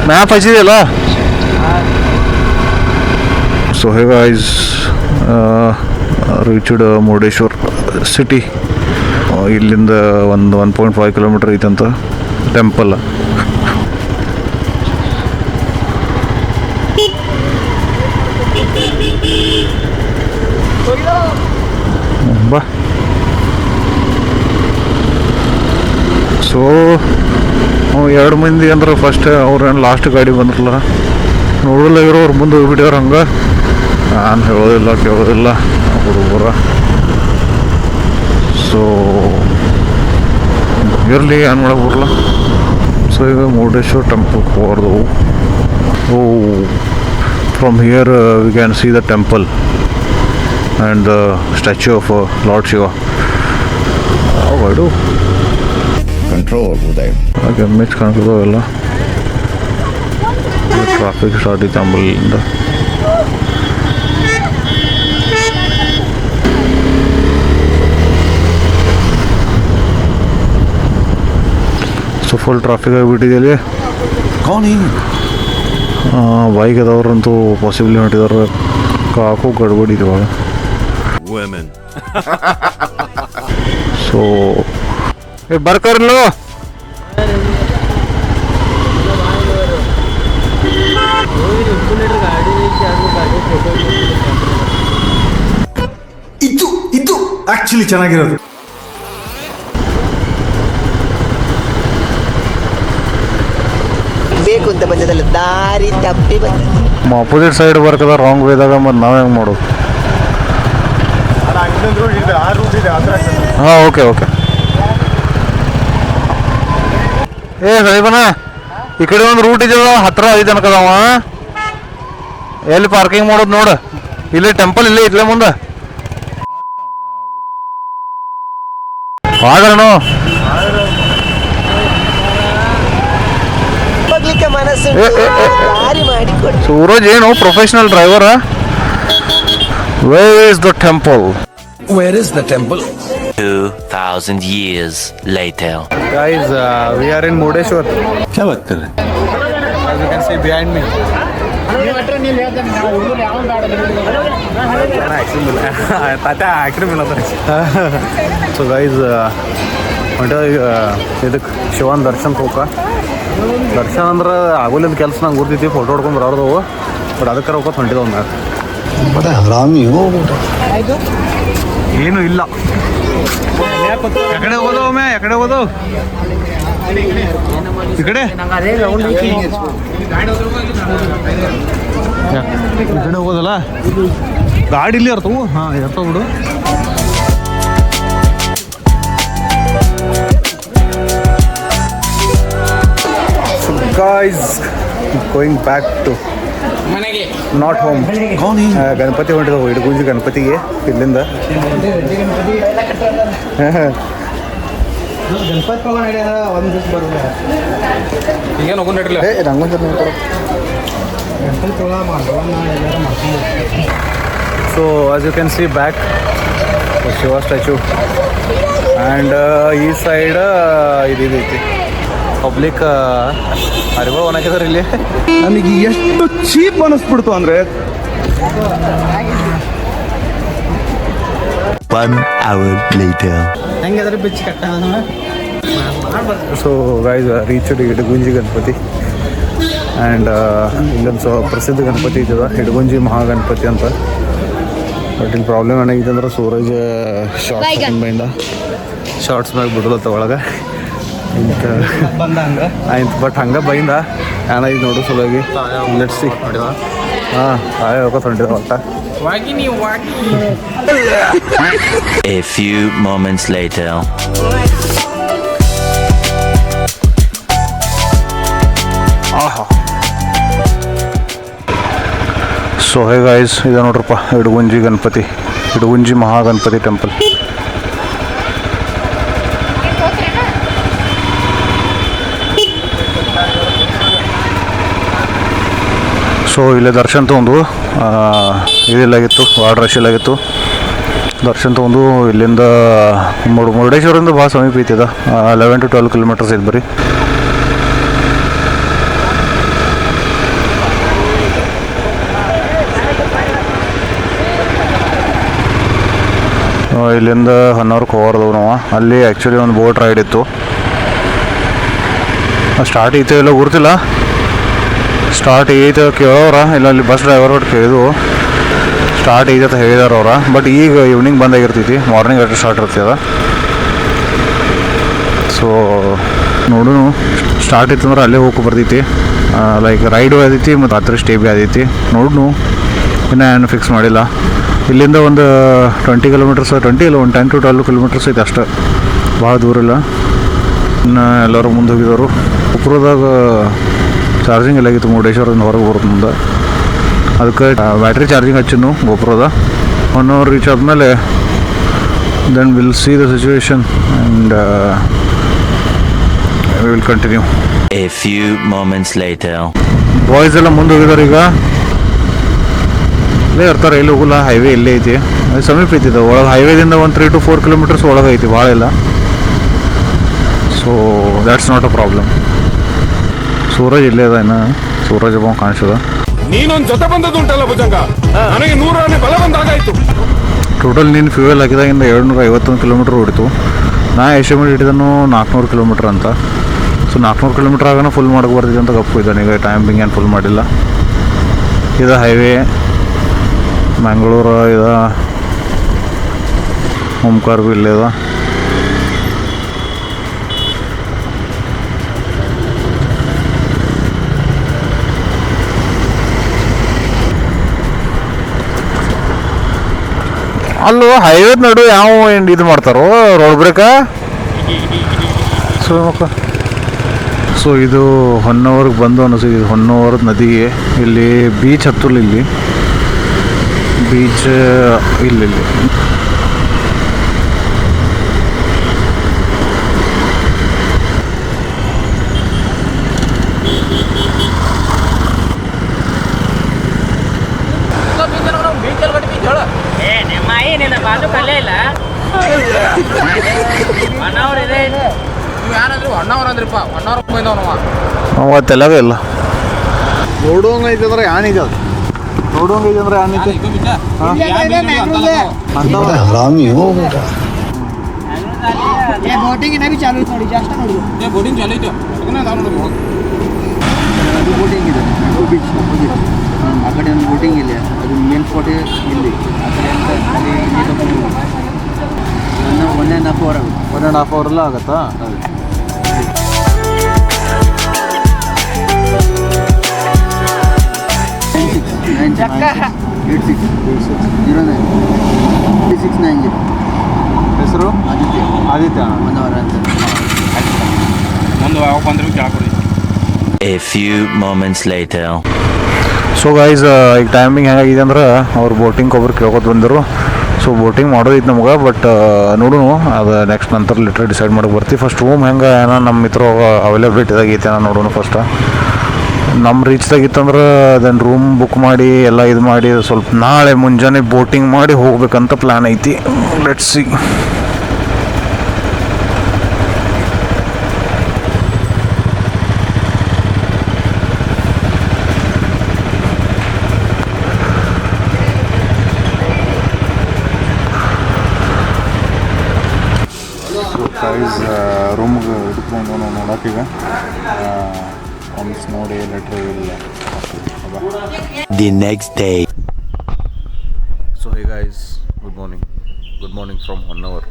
Map ಹಚ್ಚಿದೆಯಲ್ಲ. So hey guys, reached Murudeshwar city. ಇಲ್ಲಿಂದ ಒಂದು 1.5 ಕಿಲೋಮೀಟರ್ ಐತಂತ ಟೆಂಪಲ್. ಬಾ. ಸೊ 2 ಮಂದಿ ಅಂದ್ರೆ ಫಸ್ಟ್ ಅವ್ರೇನು ಲಾಸ್ಟ್ ಗಾಡಿ ಬಂದ್ರಲ್ಲ, ನೋಡಲ್ಲ ಇರೋರು ಮುಂದೆ ಹೋಗ್ಬಿಟ್ಟಾರ. ಹಂಗೆ ನಾನು ಹೇಳೋದಿಲ್ಲ ಕೇಳೋದಿಲ್ಲ ಹುಡುಗರ. ಸೊ ಇರಲಿ, ಏನು ಮಾಡಕ್ಕೆ ಬರಲ್ಲ. ಸೊ ಈಗ ಮುರುಡೇಶ್ವರ್ ಟೆಂಪಲ್ ಹೋದವು. From here we can see the temple and the statue of Lord Shiva. Control Uday. ಹಾಗೆ ಮಿಚ್ ಕಾಣಿಸೋದವೆಲ್ಲ. ಟ್ರಾಫಿಕ್ ಸ್ಟಾರ್ಟ್ ಐತೆ ಅಂಬಲಿಂದ. ಸೊ ಫುಲ್ ಟ್ರಾಫಿಕ್ ಆಗಿಬಿಟ್ಟಿದೆ. ಬೈಕ್ ಅದಾವ್ರಂತೂ ಪಾಸಿಬ್ಲಿ ಹೊಂಟಿದಾರೆ. ಕಾಕು ಗಡ್ಬಡಿ ಇವಾಗ. ಸೊ ಬರ್ಕರ್ಲು ಇದು ಆಕ್ಚುಲಿ ಚೆನ್ನಾಗಿರೋದು. ಬೇಕು ಅಂತ ಬಂದದಲ್ಲ, ದಾರಿ ತಪ್ಪಿ ಬಂದ. ಅಪೋಸಿಟ್ ಸೈಡ್ ಬರ್ಕದ ರಾಂಗ್ ವೇದಾಗ. ಮತ್ತು ನಾವು ಹೆಂಗೆ ಮಾಡೋದು? ಹಾಂ, ಓಕೆ. ಏ ಸಾಹಿಬನ, ಈ ಕಡೆ ಒಂದು ರೂಟ್ ಇದೆಯಲ್ಲ, ಹತ್ರ ಐತೆ ಅನ್ಕದವ. ಎಲ್ಲಿ ಪಾರ್ಕಿಂಗ್ ಮಾಡೋದು ನೋಡು. ಇಲ್ಲಿ ಟೆಂಪಲ್ ಇಲ್ಲೇ ಇಟ್ಲೆ ಮುಂದೆ ಆದ್ರೂ ಮನಸ್ಸು ದಾರಿ ಮಾಡಿಕೊಡಿ. ಸೂರಜ್ ಏನು professional driver. Where is the temple? 2000 years later. Guys, we are in Murdeshwar. क्या बात कर रहे हैं? As you can see behind me. So guys, ಇದಕ್ಕೆ ಶಿವನ್ ದರ್ಶನ್ ಹೋಗ. ದರ್ಶನ ಅಂದ್ರೆ ಆಗೋಲಿಂದ ಕೆಲಸ ನಂಗೆ ಗುರ್ತೈತಿ. ಫೋಟೋ ಹೊಡ್ಕೊಂಡು ಬರೋದವು. ಬಟ್ ಅದಕ್ಕೆ ಹೋಗೋದು ಹೊಂಟಿದವು ಮ್ಯಾಗ. ಏನು ಇಲ್ಲ. ಎಕಡೆ ಹೋಗೋದು ಒಮ್ಮೆ? ಎಕಡೆ ಹೋಗೋದು? ಈ ಕಡೆ ಹೋಗೋದಲ್ಲ. ಗಾಡಿ ಇಲ್ಲಿ ಇರ್ತವು. ಹಾಂ, ಇರ್ತಾವ ಬಿಡು. Guys, going back to not home. Ganapati ಹೊಂಟಿದವು. Idagunji ಗಣಪತಿಗೆ ಇಲ್ಲಿಂದ. So as you can see back, the Shiva statue, and ಈ ಸೈಡ್ ಇದೈತಿ ಪಬ್ಲಿಕ್ ಅರಿವು ಒಣಗಿದಾರೆ ಇಲ್ಲಿ. ನನಗೆ ಎಷ್ಟು ಚೀಪ್ ಅನಿಸ್ಬಿಡ್ತು ಅಂದ್ರೆ 1 hour later. So guys, reached Idagunji Ganapati. And ಇಲ್ಲೊಂದು ಪ್ರಸಿದ್ಧ ಗಣಪತಿ ಇದ್ದದ, ಇಡಗುಂಜಿ ಮಹಾಗಣಪತಿ ಅಂತ. ಬಟ್ ಇಲ್ಲಿ ಪ್ರಾಬ್ಲಮ್ ಏನಾಗಿದೆ ಅಂದ್ರೆ ಸೂರಜ್ ಶಾರ್ಟ್ಸ್ ಮ್ಯಾಗ ಬಿಡಲತ್ತ ಒಳಗೆ ಆಯ್ತು. ಬಟ್ ಹಂಗೆ ಬೈಂದ ಏನಾಯ್ತು ನೋಡು ಸಲುವಾಗಿ ಲೆಟ್ಸಿ. ಹಾಂ, ತಾವೇ ಹೋಗೋದು ಹೊಂಟಿದ ಒಟ್ಟ. A few moments later. So hey guys, ಇದು ನೋಡ್ರಪ್ಪ ಇಡಗುಂಜಿ ಗಣಪತಿ, ಇಡಗುಂಜಿ ಮಹಾಗಣಪತಿ ಟೆಂಪಲ್. ಸೊ ಇಲ್ಲೇ ದರ್ಶನ್ ತೊಗೊಂಡು ಇದಿಲ್ಲಾಗಿತ್ತು, ಭಾಳ ರಶ್ ಇಲ್ಲಾಗಿತ್ತು. ದರ್ಶನ್ ತೊಗೊಂಡು ಇಲ್ಲಿಂದ ಮುರುಡೇಶ್ವರಿಂದ ಭಾಳ ಸಮೀಪ ಐತಿದ. 11 to 12 ಕಿಲೋಮೀಟರ್ಸ್ ಐತೆ ಬರೀ. ಇಲ್ಲಿಂದ ಹೊನ್ನೂರ್ಗೆ ಹೋಗೋದವು ನಾವು. ಅಲ್ಲಿ ಆ್ಯಕ್ಚುಲಿ ಒಂದು ಬೋಟ್ ರೈಡ್ ಇತ್ತು. ಸ್ಟಾರ್ಟ್ ಐತೆ ಇಲ್ಲ ಗೊತ್ತಿಲ್ಲ, ಸ್ಟಾರ್ಟ್ ಐತೆ ಕೇಳೋರ ಇಲ್ಲ ಅಲ್ಲಿ ಬಸ್ ಡ್ರೈವರ್ ಒಟ್ಟು ಕೇಳಿದ್ವು ಸ್ಟಾರ್ಟ್ ಐತೆ ಅಂತ ಹೇಳಿದಾರ ಅವ್ರ. ಬಟ್ ಈಗ ಈವ್ನಿಂಗ್ ಬಂದಾಗಿರ್ತೈತಿ, ಮಾರ್ನಿಂಗ್ ಅಷ್ಟು ಸ್ಟಾರ್ಟ್ ಇರ್ತದ. ಸೊ ನೋಡು ಸ್ಟಾರ್ಟ್ ಇತ್ತಂದ್ರೆ ಅಲ್ಲೇ ಹೋಗಿ ಬರ್ತೈತಿ. ಲೈಕ್ ರೈಡು ಆದೈತಿ ಮತ್ತು ರಾತ್ರಿ ಸ್ಟೇ ಭೀ ಆದೈತಿ. ನೋಡು ಇನ್ನೂ ಏನು ಫಿಕ್ಸ್ ಮಾಡಿಲ್ಲ. ಇಲ್ಲಿಂದ ಒಂದು 20 ಕಿಲೋಮೀಟರ್ಸ್, 20 ಇಲ್ಲ ಒಂದು 10 to 12 ಕಿಲೋಮೀಟರ್ಸ್ ಐತೆ ಅಷ್ಟೇ, ಭಾಳ ದೂರ ಇಲ್ಲ. ಇನ್ನು ಎಲ್ಲರೂ ಮುಂದೆ ಹೋಗಿದ್ದವರು. ಉಪ್ರದಾಗ ಚಾರ್ಜಿಂಗ್ ಎಲ್ಲಾಗಿತ್ತು, ಮುರುಡೇಶ್ವರದಿಂದ ಹೊರಗೆ ಬರೋದು ಮುಂದೆ. ಅದಕ್ಕೆ ಬ್ಯಾಟ್ರಿ ಚಾರ್ಜಿಂಗ್ ಹಚ್ಚಿನು ಗೋಪುರದ. 1 hour ರೀಚ್ ಆದಮೇಲೆ then will see the situation and we will continue. A few moments later. Boys ಎಲ್ಲ ಮುಂದೆ ಹೋಗಿದ್ದಾರೆ. ಈಗ ಇಲ್ಲೇ ಇರ್ತಾರೆ, ಎಲ್ಲಿ ಹೋಗಲ್ಲ, ಹೈವೇ ಇಲ್ಲೇ ಐತಿ, ಅದು ಸಮೀಪ ಐತಿದೆ. ಒಳಗೆ ಹೈವೇದಿಂದ ಒಂದು 3 to 4 ಕಿಲೋಮೀಟರ್ಸ್ ಒಳಗೆ ಐತಿ, ಭಾಳ ಇಲ್ಲ. So that's not a problem. Suraj ಇಲ್ಲೇ ಅದ, ಇನ್ನು ಸೂರಜ್ ಒಬ್ಬ ಕಾಣಿಸದ. ನೀನೊಂದು ಜೊತೆ ಬಂದದ್ದುಂಟಲ್ಲ ಭುಜಂಗ, ನನಗೆ 100 ಆನೆ ಬಲ ಬಂದಾಗಾಯ್ತು. ಟೋಟಲ್ ನೀನು ಫ್ಯೂಯಲ್ ಹಾಕಿದಾಗಿಂದ 751 ಕಿಲೋಮೀಟ್ರ್ ಹೊಡಿತು. ನಾ ಎಸ್ಟಿಮೇಟ್ ಹಿಡಿದನು 400 ಕಿಲೋಮೀಟ್ರ್ ಅಂತ. ಸೊ 400 ಕಿಲೋಮೀಟ್ರ್ ಆಗೋಣ ಫುಲ್ ಮಾಡಕ್ಕೆ ಬರ್ತಿದ್ದೆ ಅಂತ ಗಪ್ಪು ಇದ್ದಾನೆ. ಈಗ ಟೈಮಿಂಗ್ ಏನು ಫುಲ್ ಮಾಡಿಲ್ಲ. ಇದು ಹೈವೇ ಮ್ಯಾಂಗ್ಳೂರು, ಇದು ಓಂಕಾರ್ ಭೀ ಇಲ್ಲೇ ಅದ. ಅಲ್ಲೂ ಹೈವೇ ನಡು ಯಾವ ಏನು ಇದು ಮಾಡ್ತಾರೋ ರೋಡ್ ಬ್ರೇಕ. ಸೊ ಇದು ಹೊನ್ನವರ್ಗೆ ಬಂದು ಅನಿಸಿದೆ. ಇದು ಹೊನ್ನವರದ ನದಿಗೆ ಇಲ್ಲಿ ಬೀಚ್ ಹತ್ತಲ್ಲ, ಇಲ್ಲಿ ಬೀಚ್ ಇಲ್ಲಿ ಬಾಜು ಕಲ್ಲೇ ಇಲ್ಲ. ಅಣ್ಣವ್ರು ಇದೆ, ನೀವು ಯಾರಂದ್ರಿ ಅಣ್ಣವ್ರು ಅಂದ್ರಿಪ್ಪ, ಅಣ್ಣವ್ರ ಬಂದವನವ ಅವತ್ತೆಲ್ಲವೇ ಇಲ್ಲ. ನೋಡುವಂಗ ಐತೆ ಅಂದ್ರೆ ಯಾನಿದೆ, ಅದು ನೋಡುವಂಗ ಐತೆ ಅಂದ್ರೆ ಯಾನೈತೆ. ಬೋಟಿಂಗ್ ಇನ್ನೂ ಬಿ ಚಾಲು ಐತೆ ನೋಡಿ, ಜಾಸ್ತಿ ನೋಡಿ ಬೋಟಿಂಗ್ ಚಾಲು ಐತೆ. ಅದು ಬೋಟಿಂಗ್ ಇದೆ, ಬೀಚ್ ಆ ಕಡೆ ಒಂದು ಬೋಟಿಂಗ್ ಇಲ್ಲ, ಅದು ಮೇನ್ ಸ್ಪಾಟ್ ಇಲ್ಲಿ. ಆ ಕಡೆ ಅಂತ ಅಲ್ಲಿ 1.5 hour ಆಗುತ್ತೆ. 1.5 hour ಎಲ್ಲ ಆಗುತ್ತಾ? ಹೆಸರು ಆದಿತ್ಯ ಹೊನ್ನವರ ಅಂತ. ಮುಂದೆ ಯಾವ ಬಂದ್ರೆ ಕೇಳ ಕೊಡಿ. A few moments later. So guys, ಈಗ ಟೈಮಿಂಗ್ ಹೇಗಾಗಿದೆ ಅಂದ್ರೆ ಅವ್ರು ಬೋಟಿಂಗ್ ಒಬ್ರು ಕೇಳ್ಕೊತ ಬಂದರು. ಸೊ ಬೋಟಿಂಗ್ ಮಾಡೋದೈತೆ ನಮ್ಗೆ. ಬಟ್ ನೋಡು, ಅದು ನೆಕ್ಸ್ಟ್ ನಂತರ ಲಿಟ್ರ್ ಡಿಸೈಡ್ ಮಾಡೋಕೆ ಬರ್ತೀವಿ. ಫಸ್ಟ್ ರೂಮ್ ಹೆಂಗೆ ಏನೋ ನಮ್ಮ ಮಿತ್ರ ಅವೈಲೇಬಿಲಿಟಿದಾಗ ಐತೆ ಏನೋ ನೋಡೋಣ. ಫಸ್ಟ್ ನಮ್ಮ ರೀಚ್ದಾಗಿತ್ತಂದ್ರೆ ದೆನ್ ರೂಮ್ ಬುಕ್ ಮಾಡಿ ಎಲ್ಲ ಇದು ಮಾಡಿ ಸ್ವಲ್ಪ ನಾಳೆ ಮುಂಜಾನೆ ಬೋಟಿಂಗ್ ಮಾಡಿ ಹೋಗ್ಬೇಕಂತ ಪ್ಲ್ಯಾನ್ ಐತಿ. Let's see. ರೂಮ್ಗೆ ಹಿಡ್ಕೊಂಡು ನಾವು ನೋಡೋಕ್ಕೀಗ ಒನ್ಸ್ ನೋಡಿ ಲೆಟ್ರ್ ಇಲ್ಲ. The next day. So hey guys, good morning from Honnavar.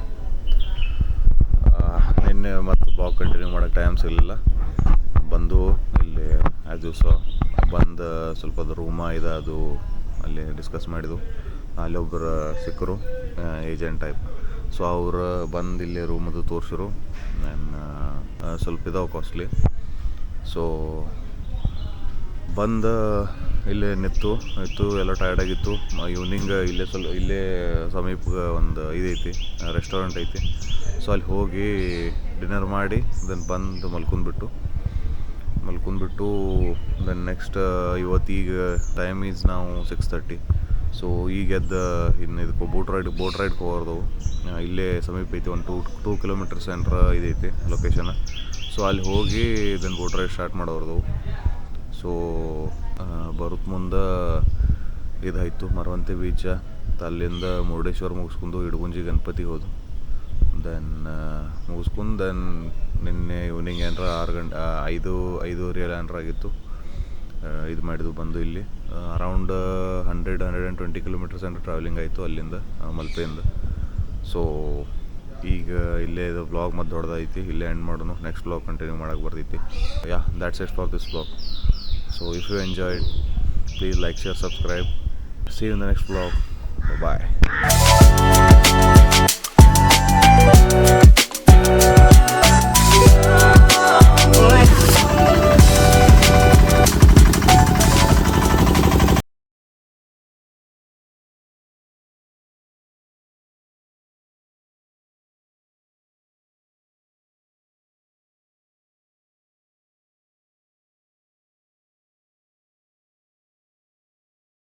ನಿನ್ನೆ ಮತ್ತು ಬ್ಲಾಗ್ ಕಂಟಿನ್ಯೂ ಮಾಡೋಕ್ಕೆ ಟೈಮ್ ಸಿಗಲಿಲ್ಲ. ಬಂದು ಇಲ್ಲಿ ಆ್ಯಸ್ ದಿವಸ ಬಂದು ಸ್ವಲ್ಪ ಅದು ರೂಮ ಇದೆ, ಅದು ಅಲ್ಲಿ ಡಿಸ್ಕಸ್ ಮಾಡಿದ್ವು. ಅಲ್ಲಿ ಒಬ್ಬರು ಸಿಕ್ಕರು, ಏಜೆಂಟ್ ಟೈಪ್. ಸೊ ಅವರು ಬಂದು ಇಲ್ಲಿ ರೂಮದು ತೋರಿಸಿರು. ಸ್ವಲ್ಪ ಇದಾವೆ ಕಾಸ್ಟ್ಲಿ. ಸೊ ಬಂದು ಇಲ್ಲೇ ನಿಂತು ಎಲ್ಲ ಟಯರ್ಡಾಗಿತ್ತು. ಈವ್ನಿಂಗ್ ಇಲ್ಲೇ ಸಮೀಪ ಒಂದು ಇದೈತಿ, ರೆಸ್ಟೋರೆಂಟ್ ಐತಿ. ಸೊ ಅಲ್ಲಿ ಹೋಗಿ ಡಿನ್ನರ್ ಮಾಡಿ ದೆನ್ ಬಂದು ಮಲ್ಕೊಂಡ್ಬಿಟ್ಟು ದೆನ್ ನೆಕ್ಸ್ಟ್ ಇವತ್ತೀಗ ಟೈಮ್ ಈಸ್ ನಾವು 6:30. ಸೊ ಈಗ ಇನ್ನು ಇದಕ್ಕೆ ಬೋಟ್ ರೈಡ್ಗೆ ಹೋಗೋದವು. ಇಲ್ಲೇ ಸಮೀಪ ಐತಿ, ಒಂದು 2 ಕಿಲೋಮೀಟರ್ ಸೆಂಟ್ರ್ ಇದೈತಿ ಲೊಕೇಶನ್. ಸೊ ಅಲ್ಲಿ ಹೋಗಿ ದೆನ್ ಬೋಟ್ ರೈಡ್ ಸ್ಟಾರ್ಟ್ ಮಾಡೋರ್ದವು. ಸೊ ಬರುತ್ತೆ ಮುಂದೆ ಇದಾಯಿತು ಮರವಂತೆ ಬೀಚ. ಮತ್ತು ಅಲ್ಲಿಂದ ಮುರುಡೇಶ್ವರ ಮುಗಿಸ್ಕೊಂಡು ಇಡಗುಂಜಿ ಗಣಪತಿಗೆ ಹೋದು. ದೆನ್ ಮುಗಿಸ್ಕೊಂಡು ದೆನ್ ನಿನ್ನೆ ಈವ್ನಿಂಗ್ ಏನಾರ 5:30 ಏನಾರ ಆಗಿತ್ತು. ಇದು ಮಾಡಿದ್ದು ಬಂದು ಇಲ್ಲಿ ಅರೌಂಡ್ 120 ಕಿಲೋಮೀಟರ್ಸ್ ಏನಾರ ಟ್ರಾವೆಲಿಂಗ್ ಆಯಿತು ಅಲ್ಲಿಂದ ಮಲ್ಪೆಯಿಂದ. ಸೊ ಈಗ ಇಲ್ಲೇ ಇದು ಬ್ಲಾಗ್ ಮತ್ತು ದೊಡ್ಡದೈತಿ, ಇಲ್ಲೇ ಎಂಡ್ ಮಾಡೋಣ. ನೆಕ್ಸ್ಟ್ ಬ್ಲಾಗ್ ಕಂಟಿನ್ಯೂ ಮಾಡೋಕ್ಕೆ ಬರ್ತೈತಿ. Yeah, that's it for this blog. So if you enjoyed, please like, share, subscribe. See you in the next vlog. Bye-bye.